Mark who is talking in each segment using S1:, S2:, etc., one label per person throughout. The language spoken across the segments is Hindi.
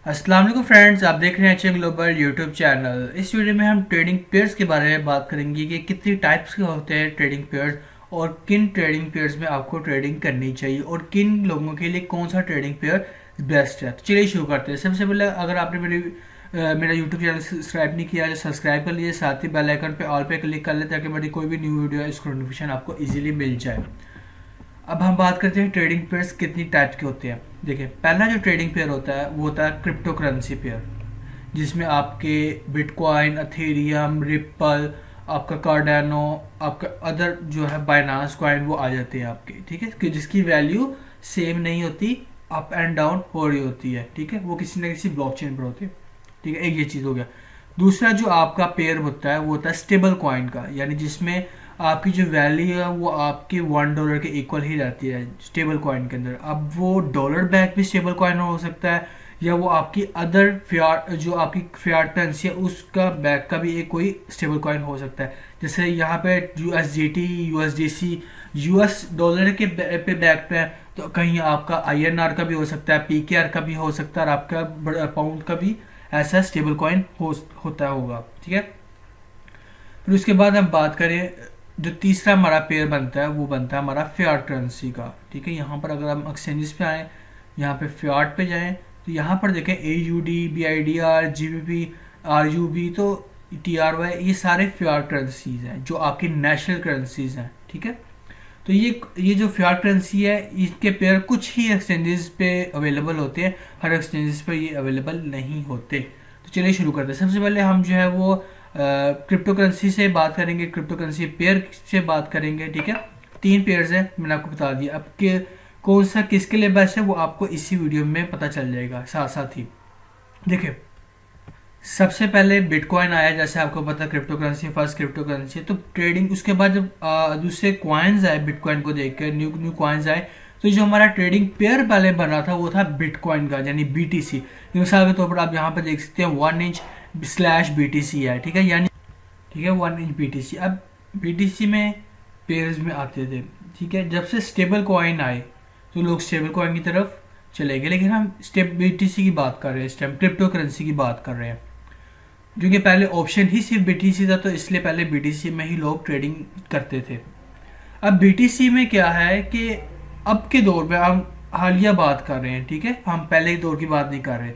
S1: अस्सलाम वालेकुम फ्रेंड्स, आप देख रहे हैं एच ग्लोबल यूट्यूब चैनल। इस वीडियो में हम ट्रेडिंग पेयर्स के बारे में बात करेंगे कि कितनी टाइप्स के होते हैं ट्रेडिंग पेयर्स और किन ट्रेडिंग पेयर्स में आपको ट्रेडिंग करनी चाहिए और किन लोगों के लिए कौन सा ट्रेडिंग पेयर बेस्ट है। तो चलिए शुरू करते हैं। सबसे पहले अगर आपने मेरा यूट्यूब चैनल सब्सक्राइब नहीं किया तो सब्सक्राइब कर लीजिए, साथ ही बेल आइकन पे ऑल पे क्लिक कर लें ताकि मेरी कोई भी न्यू वीडियो है इसका नोटिफिकेशन आपको इजीली मिल जाए। अब हम बात करते हैं ट्रेडिंग पेयर्स कितनी टाइप के होते हैं। देखिए, पहला जो ट्रेडिंग पेयर होता है वो होता है क्रिप्टो करेंसी पेयर, जिसमें आपके बिटकॉइन, अथेरियम, रिप्पल, आपका कार्डानो, आपका अदर जो है बाइनांस कॉइन वो आ जाते हैं आपके, ठीक है, कि जिसकी वैल्यू सेम नहीं होती, अप एंड डाउन हो रही होती है, ठीक है, वो किसी न किसी ब्लॉकचेन पर होती है, ठीक है। एक ये चीज़ हो गया। दूसरा जो आपका पेयर होता है वो होता है स्टेबल कॉइन का, यानी जिसमें आपकी जो वैल्यू है वो आपके $1 के इक्वल ही रहती है स्टेबल कॉइन के अंदर। अब वो डॉलर बैक भी स्टेबल कॉइन हो सकता है या वो आपकी अदर फियाट जो आपकी फियाट करेंसी है उसका बैक का भी एक कोई स्टेबल कॉइन हो सकता है। जैसे यहाँ पे USDT, USDC यूएस डॉलर के पे बैक पे है, तो कहीं आपका INR का भी हो सकता है, PKR का भी हो सकता है और आपका पाउंड का भी ऐसा स्टेबल कॉइन होता होगा, ठीक है। फिर उसके बाद हम बात करें, जो तीसरा हमारा पेयर बनता है वो बनता है हमारा फियाट करेंसी का, ठीक है। यहाँ पर अगर हम एक्सचेंजेस पे आए, यहाँ पे फियाट पे जाएं तो यहाँ पर देखें AUD, BIDR, GBP, RUB, तो TRY, ये सारे फियाट करेंसीज हैं जो आपकी नेशनल करेंसीज हैं, ठीक है। तो ये जो फियाट करेंसी है इसके पेयर कुछ ही एक्सचेंजेस पे अवेलेबल होते हैं, हर एक्सचेंजेस पे ये अवेलेबल नहीं होते। तो चलिए शुरू करते हैं। सबसे पहले हम जो है वो क्रिप्टो करेंसी से बात करेंगे, क्रिप्टो करेंसी पेयर से बात करेंगे, ठीक है। 3 पेयर्स हैं, मैंने आपको बता दिया। अब के कौन सा किसके लिए बेस्ट है वो आपको इसी वीडियो में पता चल जाएगा साथ साथ ही। देखिए, सबसे पहले बिटकॉइन आया, जैसे आपको पता crypto currency first crypto currency, तो ट्रेडिंग उसके बाद जब दूसरे कॉइन्स आए बिटकॉइन को देखकर, न्यू न्यू कॉइन्स आए, तो जो हमारा ट्रेडिंग पेयर पहले बना था वो था बिटकॉइन का, यानी BTC। मिसाल के तौर पर आप यहाँ पर देख सकते हैं 1 इंच स्लैश BTC है, ठीक है, यानी ठीक है 1 इंच BTC। अब BTC में पेयर्स में आते थे, ठीक है। जब से स्टेबल कॉइन आए तो लोग स्टेबल कॉइन की तरफ चले गए, लेकिन हम BTC की बात कर रहे हैं, इस टाइम क्रिप्टो करेंसी की बात कर रहे हैं, क्योंकि पहले ऑप्शन ही सिर्फ BTC था, तो इसलिए पहले BTC में ही लोग ट्रेडिंग करते थे। अब BTC में क्या है कि अब के दौर में हम हालिया बात कर रहे हैं, ठीक है, हम पहले के दौर की बात नहीं कर रहे।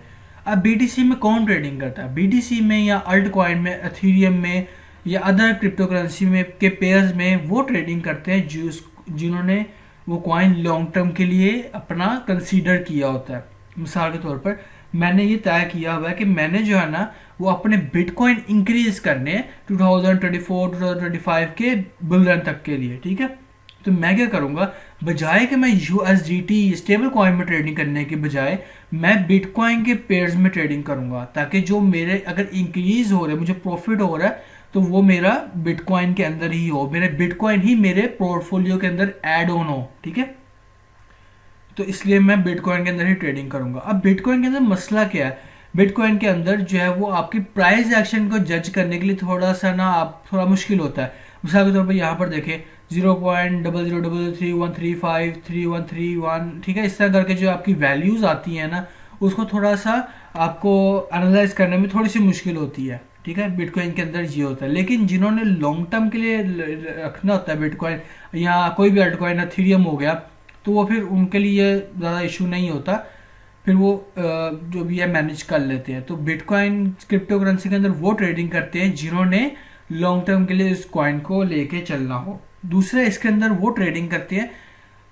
S1: अब BTC में कौन ट्रेडिंग करता है? BTC में या अल्ट कॉइन में, एथेरियम में या अदर क्रिप्टो करेंसी में के पेयर्स में वो ट्रेडिंग करते हैं जिन्होंने वो कॉइन लॉन्ग टर्म के लिए अपना कंसीडर किया होता है। मिसाल के तौर पर मैंने ये तय किया हुआ है कि मैंने जो है ना वो अपने बिटकॉइन इंक्रीज करने 2024-2025 के बुल रन तक के लिए, ठीक है। तो मैं क्या करूंगा, बजाय कि मैं USDT स्टेबल कॉइन में ट्रेडिंग करने के बजाय मैं बिटकॉइन के पेयर्स में ट्रेडिंग करूंगा, ताकि जो मेरे अगर इंक्रीज हो रहा है, मुझे प्रॉफिट हो रहा है, तो वो मेरा बिटकॉइन के अंदर ही हो, मेरे बिटकॉइन ही मेरे पोर्टफोलियो के अंदर ऐड ऑन हो, ठीक है। तो इसलिए मैं बिटकॉइन के अंदर ही ट्रेडिंग करूंगा। अब बिटकॉइन के अंदर मसला क्या है, बिटकॉइन के अंदर जो है वो आपकी प्राइस एक्शन को जज करने के लिए थोड़ा सा ना आप थोड़ा मुश्किल होता है। मिसाल के तौर पर यहाँ पर देखें 0.0003153131, ठीक है, इस तरह करके जो आपकी वैल्यूज आती है ना उसको थोड़ा सा आपको एनालाइज करने में थोड़ी सी मुश्किल होती है, ठीक है। बिटकॉइन के अंदर ये होता है, लेकिन जिन्होंने लॉन्ग टर्म के लिए रखना होता है बिटकॉइन या कोई भी अल्टकॉइन, एथेरियम हो गया, तो वो फिर उनके लिए ज़्यादा इशू नहीं होता, फिर वो जो भी है मैनेज कर लेते हैं। तो बिटकॉइन क्रिप्टो करेंसी के अंदर वो ट्रेडिंग करते हैं जिन्होंने लॉन्ग टर्म के लिए इस कॉइन को लेके चलना हो। दूसरा, इसके अंदर वो ट्रेडिंग करते हैं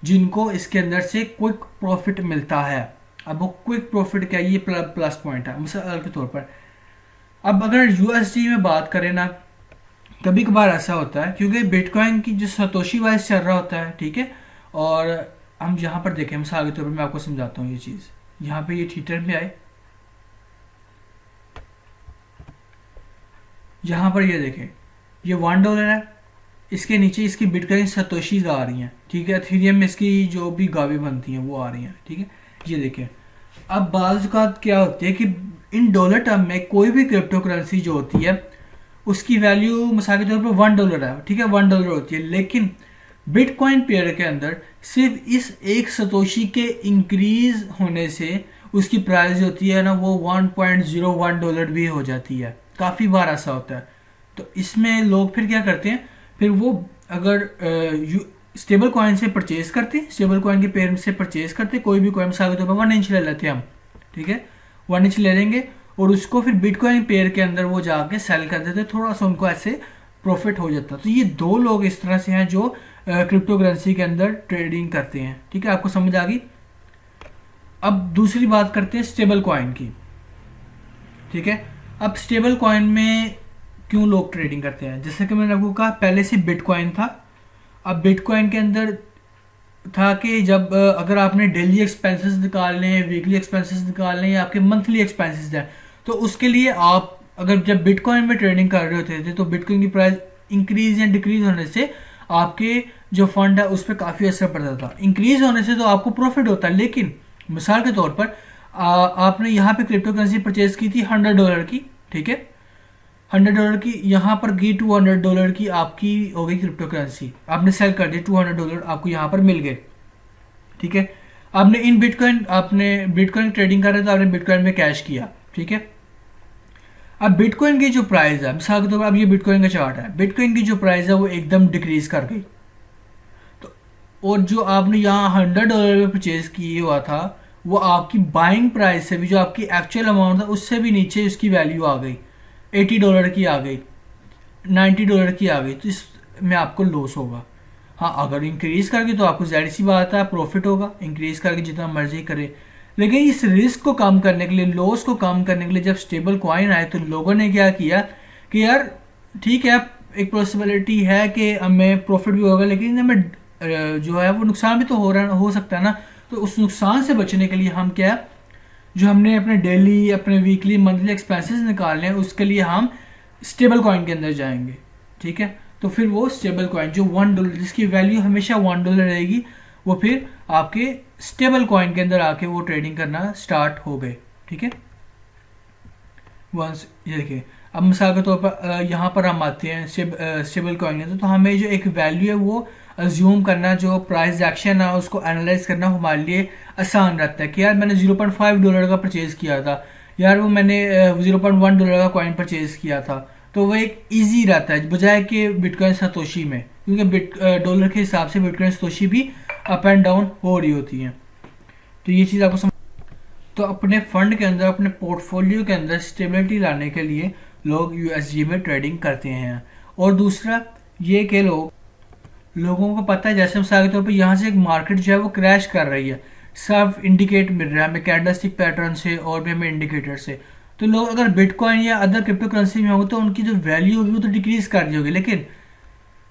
S1: जिनको इसके अंदर से क्विक प्रॉफिट मिलता है। अब वो क्विक प्रॉफिट क्या है, ये प्लस पॉइंट है। मिसाल के तौर पर अब अगर USD में बात करें ना, कभी कभार ऐसा होता है क्योंकि बिटकॉइन की जो सतोशी वाइज चल रहा होता है, ठीक है, और हम यहाँ पर देखें, मिसाल के तौर पर मैं आपको समझाता हूँ ये चीज़। यहाँ पे ये थीटर में आए, यहाँ पर ये देखें, ये $1 है, इसके नीचे इसकी बिटकॉइन सतोशीज आ रही हैं, ठीक है। एथेरियम में इसकी जो भी गावी बनती हैं वो आ रही हैं, ठीक है, ये देखें। अब बाज़ औक़ात क्या होती है कि इन डॉलर टर्म में कोई भी क्रिप्टो करेंसी जो होती है उसकी वैल्यू मिसाल के तौर पर $1 है, ठीक है, $1 होती है, लेकिन बिटकॉइन पेयर के अंदर सिर्फ इस एक सतोशी के इंक्रीज होने से उसकी प्राइस होती है ना वो $1.01 भी हो जाती है। काफ़ी बार ऐसा होता है। तो इसमें लोग फिर क्या करते हैं, फिर वो अगर स्टेबल कॉइन से परचेज करते हैं, स्टेबल कॉइन के पेयर से परचेज करते हैं, कोई भी कॉइन मिसाल के तौर पर 1 इंच ले लेते हैं हम, ठीक है, 1 इंच ले लेंगे और उसको फिर बिटकॉइन पेयर के अंदर वो जाके सेल कर देते हैं, थोड़ा सा उनको ऐसे प्रॉफिट हो जाता है। तो ये 2 लोग इस तरह से हैं जो क्रिप्टो करेंसी के अंदर ट्रेडिंग करते हैं। ठीक है, आपको समझ आ गई। अब दूसरी बात करते हैं स्टेबल कॉइन की। ठीक है, अब स्टेबल कॉइन में क्यों लोग ट्रेडिंग करते हैं, जैसे कि मैंने आपको कहा पहले से बिटकॉइन था। अब बिटकॉइन के अंदर था कि जब अगर आपने डेली एक्सपेंसेस निकालने हैं, वीकली एक्सपेंसेस निकालने हैं या आपके मंथली एक्सपेंसेस हैं, तो उसके लिए आप अगर जब बिटकॉइन में ट्रेडिंग कर रहे होते थे तो बिटकॉइन की प्राइस इंक्रीज या डिक्रीज होने से आपके जो फंड है उस पर काफ़ी असर पड़ता था। इंक्रीज होने से तो आपको प्रॉफिट होता है, लेकिन मिसाल के तौर पर आपने यहाँ पे क्रिप्टो करेंसी परचेज की थी $100 की, ठीक है, $100 की यहाँ पर गई, $200 की आपकी हो गई क्रिप्टो करेंसी, आपने सेल कर दी, $200 आपको यहाँ पर मिल गए। ठीक है, आपने बिटकॉइन ट्रेडिंग कर रहे थे, आपने बिटकॉइन में कैश किया। ठीक है, अब बिटकॉइन की जो प्राइस है, मिसाल के तौर पर अब ये बिटकॉइन का चार्ट है, बिटकॉइन की जो प्राइस है वो एकदम डिक्रीज कर गई। तो और जो आपने यहाँ $100 में परचेज किए हुआ था वो आपकी बाइंग प्राइस से भी, जो आपकी एक्चुअल अमाउंट था उससे भी नीचे उसकी वैल्यू आ गई, $80 की आ गई, $90 की आ गई। तो इसमें आपको लॉस होगा। हाँ, अगर इंक्रीज करके तो आपको जाहिर सी बात है प्रॉफिट होगा, इंक्रीज करके जितना मर्जी करे। लेकिन इस रिस्क को कम करने के लिए, लॉस को कम करने के लिए जब स्टेबल कॉइन आए तो लोगों ने क्या किया कि यार ठीक है, एक पॉसिबिलिटी है कि हमें प्रॉफिट भी होगा, लेकिन हमें जो है वो नुकसान भी तो हो सकता है ना। तो उस नुकसान से बचने के लिए हम क्या, जो हमने अपने डेली, अपने वीकली, मंथली एक्सपेंसेस निकालने हैं उसके लिए हम स्टेबल कॉइन के अंदर जाएंगे। ठीक है, तो फिर वो स्टेबल कॉइन जो $1 जिसकी वैल्यू हमेशा $1 रहेगी, वो फिर आपके स्टेबल कॉइन के अंदर आके वो ट्रेडिंग करना स्टार्ट हो गए। ठीक है, वंस ये देखिए, अब मिसाल के तौर पर यहाँ पर हम आते हैं स्टेबल कॉइन के अंदर, तो हमें जो एक वैल्यू है वो अज्यूम करना, जो प्राइस एक्शन है उसको एनालाइज करना हमारे लिए आसान रहता है कि यार मैंने $0.5 का परचेज किया था, यार वो मैंने $0.1 का कॉइन परचेज किया था, तो वो एक इजी रहता है बजाय कि बिटकॉइन सतोशी में, क्योंकि डॉलर के हिसाब से बिटकॉइन सतोशी भी अप एंड डाउन हो रही होती हैं। तो ये चीज़ आपको समझ। तो अपने फंड के अंदर, अपने पोर्टफोलियो के अंदर स्टेबिलिटी लाने के लिए लोग USD में ट्रेडिंग करते हैं। और दूसरा ये कि लोगों को पता है, जैसे मिसाल के तौर पर यहाँ से एक मार्केट जो है वो क्रैश कर रही है, सब इंडिकेट मिल रहा है हमें कैंडलस्टिक पैटर्न से और भी हमें इंडिकेटर से। तो लोग अगर बिटकॉइन या अदर क्रिप्टो करेंसी में होंगे तो उनकी जो वैल्यू होगी वो तो डिक्रीज कर दी होगी, लेकिन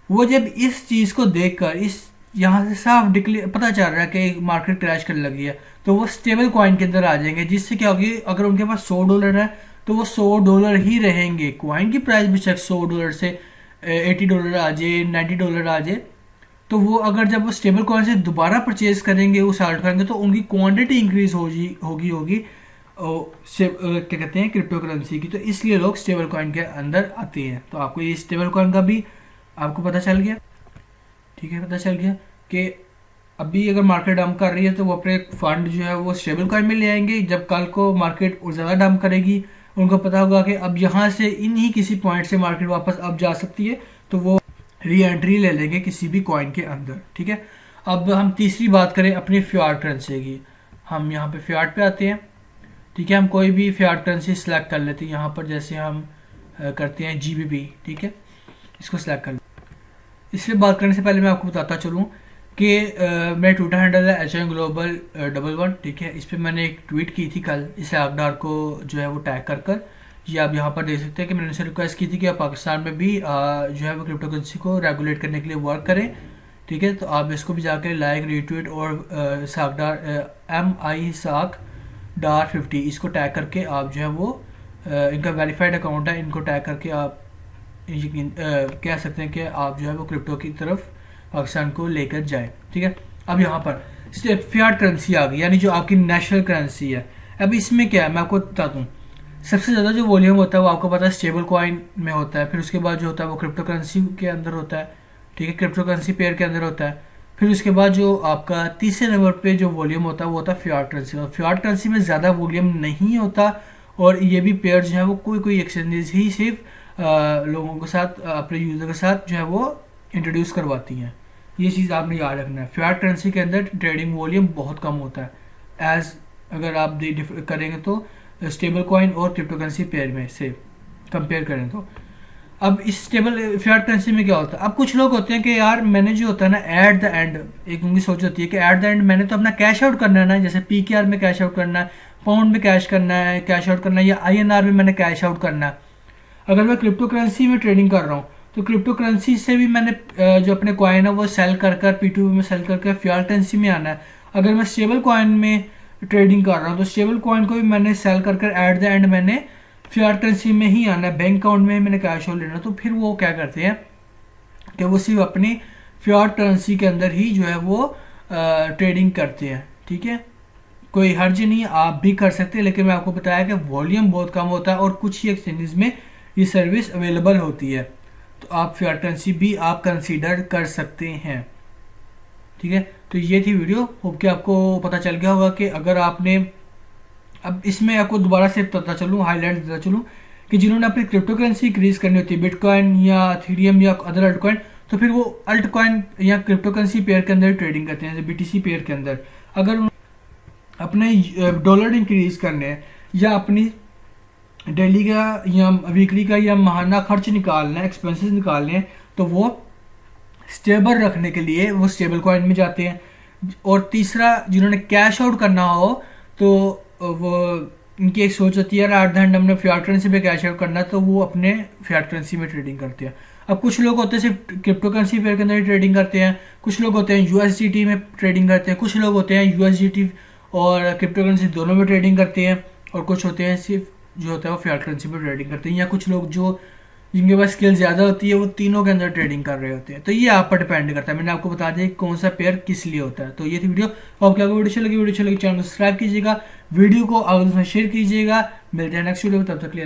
S1: वो जब इस चीज़ को देखकर इस यहाँ से साफ पता चल रहा है कि मार्केट क्रैश करने लगी है, तो वो स्टेबल कॉइन के अंदर आ जाएंगे, जिससे क्या होगी, अगर उनके पास $100 है तो वो $100 ही रहेंगे। कॉइन की प्राइस भी चेक $100 से $80 आ जाए, $90 आ जाए, तो वो अगर जब वो स्टेबल कॉइन से दोबारा परचेज करेंगे, वो साल्ट करेंगे, तो उनकी क्वांटिटी इंक्रीज होगी क्या कहते हैं क्रिप्टो करेंसी की। तो इसलिए लोग स्टेबल कॉइन के अंदर आते हैं। तो आपको ये स्टेबल कॉइन का भी आपको पता चल गया। ठीक है, पता चल गया कि अभी अगर मार्केट डंप कर रही है तो वो अपने फंड जो है वो स्टेबल कॉइन में ले आएंगे। जब कल को मार्केट और ज़्यादा डंप करेगी, उनको पता होगा कि अब यहाँ से इन्हीं किसी पॉइंट से मार्केट वापस अब जा सकती है, तो वो री एंट्री ले लेंगे किसी भी कॉइन के अंदर। ठीक है, अब हम तीसरी बात करें अपनी फियाट करेंसी की। हम यहाँ पे फियाट पे आते हैं। ठीक है, हम कोई भी फियाट करेंसी सेलेक्ट कर लेते हैं। यहाँ पर जैसे हम करते हैं GBP, ठीक है, इसको सेलेक्ट कर। इससे बात करने से पहले मैं आपको बताता चलूँ कि मेरा ट्विटर हैंडल है HMGlobal11। ठीक है, इस पर मैंने एक ट्वीट की थी कल, इसे आगडार को जो है वो टैग कर ये आप यहाँ पर देख सकते हैं कि मैंने उनसे रिक्वेस्ट की थी कि आप पाकिस्तान में भी जो है वो क्रिप्टो करेंसी को रेगुलेट करने के लिए वर्क करें। ठीक है, तो आप इसको भी जाकर लाइक, रीट्वीट और साकडार MISAK-50 इसको टैग करके आप जो है वो इनका वेरीफाइड अकाउंट है, इनको टैग करके आप कह सकते हैं कि आप जो है वो क्रिप्टो की तरफ पाकिस्तान को लेकर जाएं। ठीक है, अब यहाँ पर फियाट करेंसी आ गई, यानी जो आपकी नेशनल करेंसी है। अब इसमें क्या है मैं आपको बताता हूँ। सबसे ज़्यादा जो वॉल्यूम होता है वो आपको पता है स्टेबल कॉइन में होता है, फिर उसके बाद जो होता है वो क्रिप्टो करेंसी के अंदर होता है। ठीक है, क्रिप्टो करेंसी पेयर के अंदर होता है। फिर उसके बाद जो आपका तीसरे नंबर पे जो वॉल्यूम होता है वो होता है फियाट करेंसी। और फियाट करेंसी में ज़्यादा वॉल्यूम नहीं होता, और ये भी पेयर जो है वो कोई कोई एक्सचेंजेस ही सिर्फ लोगों के साथ, अपने यूज़र के साथ जो है वो इंट्रोड्यूस करवाती हैं। ये चीज़ आपने याद रखना है। फियाट करेंसी के अंदर ट्रेडिंग वॉल्यूम बहुत कम होता है एज अगर आप करेंगे तो स्टेबल कॉइन और क्रिप्टो करेंसी पेयर में से कंपेयर करें तो। अब इस स्टेबल फियाट करेंसी में क्या होता है, अब कुछ लोग होते हैं कि यार मैंने जो होता है ना एट द एंड, एक उनकी सोच होती है कि एट द एंड मैंने तो अपना कैश आउट करना है ना, जैसे पीकेआर में कैश आउट करना है, पाउंड में कैश आउट करना है, या आईएनआर में मैंने कैश आउट करना है। अगर मैं क्रिप्टो करेंसी में ट्रेडिंग कर रहा हूँ तो क्रिप्टो करेंसी से भी मैंने जो अपने कॉइन है वो सेल कर P2P में सेल करके फियाट करेंसी में आना है। अगर मैं स्टेबल कॉइन में ट्रेडिंग कर रहा हूँ तो स्टेबल कॉइन को भी मैंने सेल कर एट द एंड मैंने फियाट करेंसी में ही आना है, बैंक अकाउंट में मैंने कैश आउट लेना। तो फिर वो क्या करते हैं कि वो सिर्फ अपनी फियाट करेंसी के अंदर ही जो है वो ट्रेडिंग करते हैं। ठीक है, कोई हर्ज नहीं, आप भी कर सकते हैं, लेकिन मैं आपको बताया कि वॉल्यूम बहुत कम होता है और कुछ ही एक्सचेंजेस में ये सर्विस अवेलेबल होती है। तो आप फियाट करेंसी भी आप कंसीडर कर सकते हैं। ठीक है, तो ये थी वीडियो। होप कि आपको पता चल गया होगा कि अगर आपने, अब इसमें आपको दोबारा से पता चलूँ, हाईलाइट देता चलूँ कि जिन्होंने अपनी क्रिप्टो करेंसी इंक्रीज करनी होती है, बिटकॉइन या इथेरियम या अदर अल्ट कॉइन, तो फिर वो अल्ट कॉइन या क्रिप्टो करेंसी पेयर के अंदर ट्रेडिंग करते हैं, जैसे BTC पेयर के अंदर। अगर अपने डॉलर इंक्रीज करने हैं या अपनी डेली का या वीकली का या माहाना खर्च निकालना है, एक्सपेंसेस निकालने हैं, तो वो स्टेबल रखने के लिए वो स्टेबल कॉइन में जाते हैं। और तीसरा, जिन्होंने कैश आउट करना हो तो वो इनकी एक सोच होती है यार एट द एंड हमने फियाट करेंसी पे कैश आउट करना है, तो वो अपने फियाट करेंसी में ट्रेडिंग करते हैं। अब कुछ लोग होते हैं सिर्फ क्रिप्टो करेंसी पेयर के अंदर ही ट्रेडिंग करते हैं, कुछ लोग होते हैं USDT में ट्रेडिंग करते हैं, कुछ लोग होते हैं USDT और क्रिप्टो करेंसी दोनों में ट्रेडिंग करते हैं, और कुछ होते हैं सिर्फ जो होता है वो फियाट करेंसी में ट्रेडिंग करते हैं, या कुछ लोग जो जिनके पास स्किल ज़्यादा होती है वो तीनों के अंदर ट्रेडिंग कर रहे होते हैं। तो ये आप पर डिपेंड करता है। मैंने आपको बता दिया कि कौन सा पेयर किस लिए होता है। तो ये थी वीडियो। आपको क्या वीडियो अच्छी लगी चैनल को सब्सक्राइब कीजिएगा, वीडियो को आप शेयर कीजिएगा। मिलते हैं नेक्स्ट वीडियो में, तब तक के लिए।